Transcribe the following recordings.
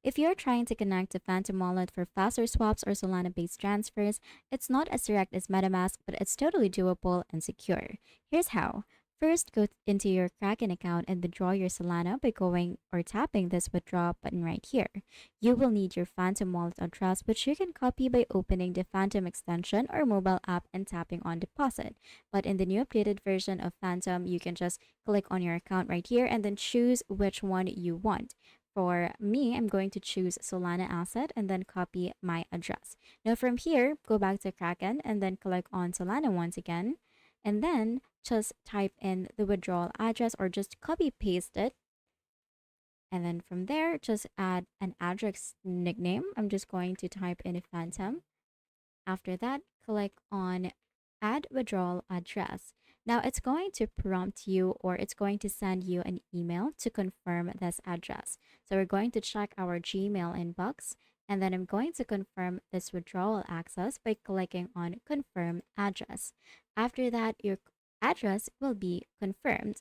If you're trying to connect to Phantom Wallet for faster swaps or Solana-based transfers, it's not as direct as MetaMask, but it's totally doable and secure. Here's how. First, go into your Kraken account and withdraw your Solana by going or tapping this withdraw button right here. You will need your Phantom Wallet address, which you can copy by opening the Phantom extension or mobile app and tapping on deposit. But in the new updated version of Phantom, you can just click on your account right here and then choose which one you want. For me, I'm going to choose Solana asset and then copy my address. Now from here, go back to Kraken and then click on Solana once again. And then just type in the withdrawal address or just copy paste it. And then from there, just add an address nickname. I'm just going to type in a Phantom. After that, click on add withdrawal address. Now it's going to prompt you or it's going to send you an email to confirm this address. So we're going to check our Gmail inbox and then I'm going to confirm this withdrawal access by clicking on confirm address. After that, your address will be confirmed.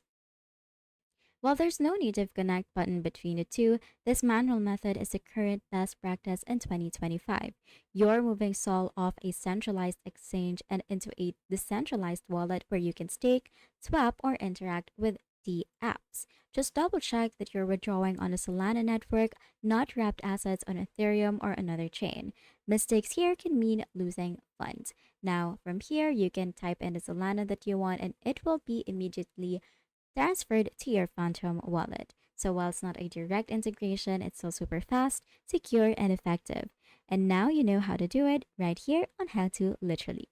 While there's no native connect button between the two, this manual method is the current best practice in 2025. You're moving SOL off a centralized exchange and into a decentralized wallet where you can stake, swap, or interact with the apps. Just double check that you're withdrawing on a Solana network, not wrapped assets on Ethereum or another chain. Mistakes here can mean losing funds. Now, from here, you can type in the Solana that you want and it will be immediately transferred to your Phantom wallet. So while it's not a direct integration, it's still super fast, secure, and effective. And now you know how to do it right here on How To Literally.